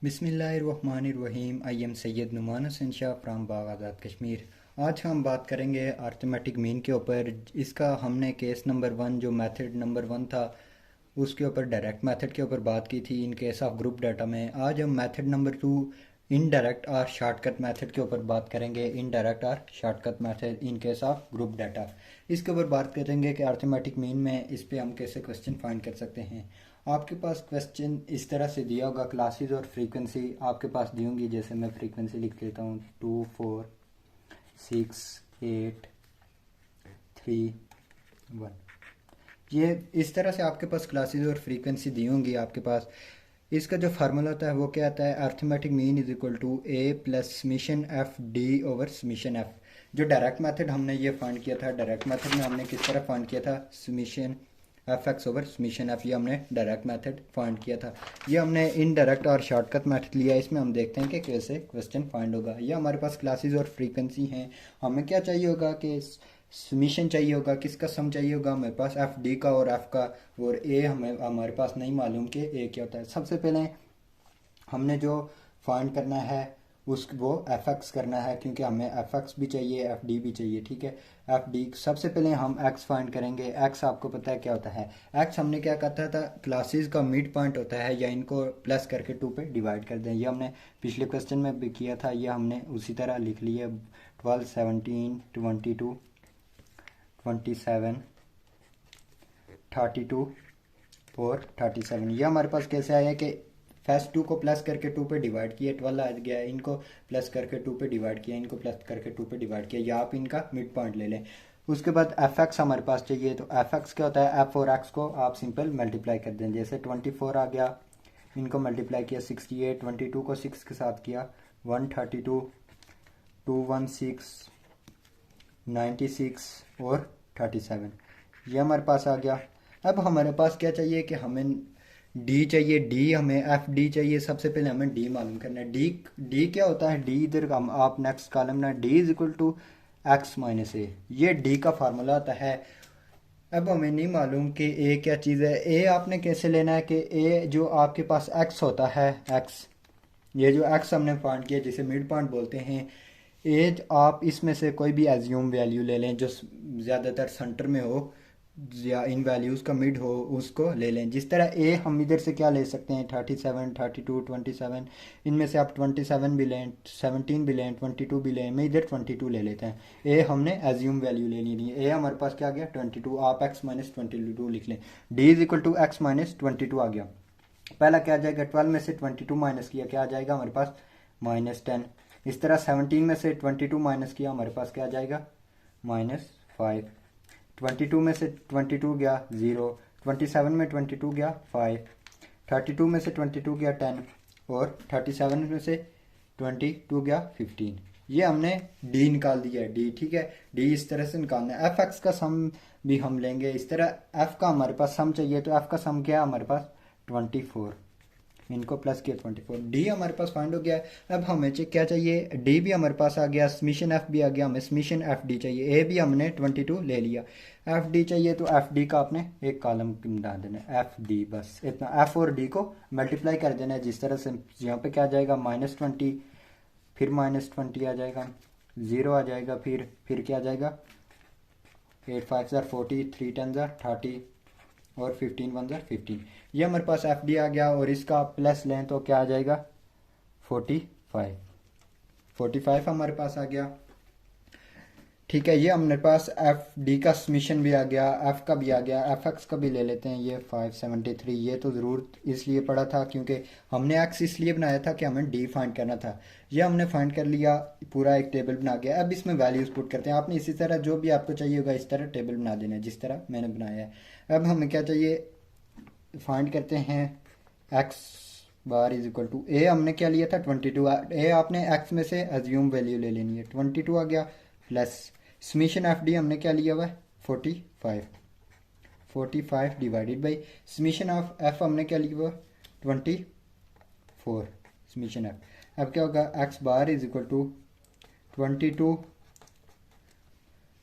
बिस्मिल्लाहिर्रहमानिर्रहीम। I am Syed Numan Hussain Shah from Baghdad Kashmir. आज हम बात करेंगे अर्थमेटिक मीन के ऊपर। इसका हमने केस नंबर 1 जो मेथड नंबर 1 था उसके ऊपर डायरेक्ट मेथड के ऊपर बात की थी in case of group data में। आज हम मेथड नंबर 2 इनडायरेक्ट और शॉर्टकट मेथड के ऊपर बात करेंगे। इनडायरेक्ट और shortcut method in case of group data. इसके ऊपर बात करेंगे कि अर्थमेटिक मीन में इस पे हम कैसे क्वेश्चन फाइंड कर सकते हैं। आपके पास क्वेश्चन इस तरह से दिया होगा, क्लासेस और फ्रीक्वेंसी आपके पास दी होंगी। जैसे मैं फ्रीक्वेंसी लिख लेता हूँ 2 4 6 8 3 1। ये इस तरह से आपके पास क्लासेस और फ्रीक्वेंसी दी होंगी आपके पास। इसका जो फार्मूला होता है वो क्या आता है, arithmetic mean is equal to a plus summation f d over summation f. जो डायरेक्ट मेथड हमने ये फाइंड किया था, डायरेक्ट मेथड में हमने किस तरह फाइंड किया था, summation F x over summation F. ये हमने डायरेक्ट मेथड फाइंड किया था। ये हमने इनडायरेक्ट और शॉर्टकट मेथड लिया। इसमें हम देखते हैं कि कैसे क्वेश्चन फाइंड होगा। ये हमारे पास क्लासेस और फ्रीक्वेंसी हैं। हमें क्या चाहिए होगा कि समीशन चाहिए होगा। किसका सम चाहिए होगा, हमारे पास एफ डी का और एफ का। और ए हमें हमारे पास नहीं मालूम कि ए क्या होता है। सबसे पहले हमने जो फाइंड करना है वो एफ एक्स करना है, क्योंकि हमें एफ एक्स भी चाहिए एफ डी भी चाहिए। ठीक है, एफ डी सबसे पहले हम एक्स फाइंड करेंगे। एक्स आपको पता है क्या होता है। एक्स हमने क्या कहता था, क्लासेस का मिड पॉइंट होता है, या इनको प्लस करके 2 पे डिवाइड कर दें। ये हमने पिछले क्वेश्चन में भी किया था। ये हमने उसी तरह लिख लिया 12 17 22 27 32 और 37। ये हमारे पास कैसे आया कि फर्स्ट 2 को प्लस करके 2 पे डिवाइड किया, 12 आ गया। इनको प्लस करके 2 पे डिवाइड किया, इनको प्लस करके 2 पे डिवाइड किया। या आप इनका मिड पॉइंट ले लें। उसके बाद एफ एक्स हमारे पास चाहिए। तो एफ एक्स क्या होता है, एफ और एक्स को आप सिंपल मल्टीप्लाई कर दें। जैसे 24 आ गया, इनको मल्टीप्लाई किया 68, 22 को 6 के साथ किया 132, 216, 96 और 37। ये हमारे पास आ गया। अब हमारे पास क्या चाहिए कि हमें डी चाहिए। डी हमें एफ डी चाहिए। सबसे पहले हमें डी मालूम करना है। डी डी क्या होता है, डी इधर हम आप नेक्स्ट कॉलम ना, D is equal to x minus A. ये डी का फार्मूला आता है। अब हमें नहीं मालूम कि ए क्या चीज़ है। ए आपने कैसे लेना है कि ए जो आपके पास एक्स होता है, एक्स, ये जो एक्स हमने फाइंड किया जिसे मिड पॉइंट बोलते हैं। एज आप इसमें से कोई भी एज्यूम वैल्यू ले लें जो ज़्यादातर सेंटर में हो या इन वैल्यूज़ का मिड हो, उसको ले लें। जिस तरह ए हम इधर से क्या ले सकते हैं, 37 32 27। इनमें से आप 27 भी लें, 17 भी लें, 22 भी लें। मैं इधर 22 ले लेते हैं। ए हमने एज्यूम वैल्यू ले ली है। ए हमारे पास क्या आ गया 22। आप एक्स माइनस 22 लिख लें। D is equal to x minus 22 आ गया। पहला क्या आ जाएगा, 12 में से 22 माइनस किया, क्या आ जाएगा हमारे पास -10। इस तरह 17 में से 22 माइनस किया, हमारे पास क्या आ जाएगा -5। 22 में से 22 गया 0, 27 में 22 गया 5, 32 में से 22 गया 10 और 37 में से 22 गया 15। ये हमने डी निकाल दिया है, डी। ठीक है, डी इस तरह से निकालना है। एफ एक्स का सम भी हम लेंगे इस तरह। एफ का हमारे पास सम चाहिए, तो एफ का सम क्या है हमारे पास 24। इनको प्लस किया 24। डी हमारे पास फाइंड हो गया है। अब हमें क्या चाहिए, डी भी हमारे पास आ गया, समीशन एफ भी आ गया। हमें समीशन एफ डी चाहिए। ए भी हमने 22 ले लिया। एफ डी चाहिए, तो एफ डी का आपने एक कॉलम बना देना है, एफ डी, बस इतना। एफ और डी को मल्टीप्लाई कर देना है जिस तरह से। यहाँ पे क्या आ जाएगा -20, फिर -20 आ जाएगा, 0 आ जाएगा, फिर क्या आ जाएगा 8 5 ज़ार 40, 3 10 ज़ार 30 और 15 1 ज़ार 15। ये हमारे पास एफ डी आ गया। और इसका प्लस लें तो क्या आ जाएगा 45। 45 हमारे पास आ गया। ठीक है, ये हमारे पास एफ डी का समीशन भी आ गया, एफ का भी आ गया। एफ एक्स का भी ले लेते हैं, ये 573। ये तो ज़रूर इसलिए पड़ा था क्योंकि हमने एक्स इसलिए बनाया था कि हमें डी फाइंड करना था। ये हमने फाइंड कर लिया, पूरा एक टेबल बना गया। अब इसमें वैल्यूज़ पुट करते हैं। आपने इसी तरह जो भी आपको चाहिए होगा इस तरह टेबल बना देना है जिस तरह मैंने बनाया है। अब हमें क्या चाहिए, फाइंड करते हैं X bar is equal to A. हमने क्या लिया था 22। ए आपने एक्स में से एज्यूम वैल्यू ले लेनी है, 22 आ गया, प्लस समीशन एफ डी हमने क्या लिया हुआ है 45। 45 divided by summation of F हमने क्या लिया हुआ 24 समीशन एफ। अब क्या होगा, x bar is equal to 22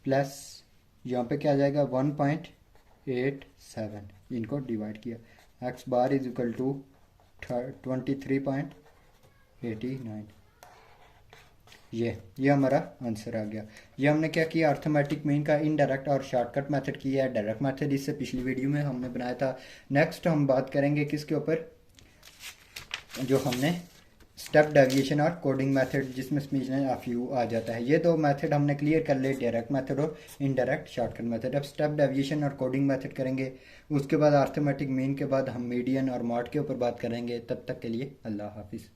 plus यहाँ पे क्या आ जाएगा 1.87। इनको डिवाइड किया, x bar is equal to 23.87 89। ये हमारा आंसर आ गया। ये हमने क्या किया, अर्थमेटिक मीन का इनडायरेक्ट और शॉर्टकट मेथड किया है। डायरेक्ट मेथड इससे पिछली वीडियो में हमने बनाया था। नेक्स्ट हम बात करेंगे किसके ऊपर, जो हमने स्टेप डेविएशन और कोडिंग मेथड, जिसमें स्पीचनेस ऑफ यू आ जाता है। ये दो मेथड हमने क्लियर कर लिए, डायरेक्ट मेथड और इनडायरेक्ट शॉर्टकट मेथड। अब स्टेप डेविएशन और कोडिंग मेथड करेंगे, उसके बाद अर्थमेटिक मीन के बाद हम मीडियन और मॉड के ऊपर बात करेंगे। तब तक के लिए अल्लाह हाफिज़।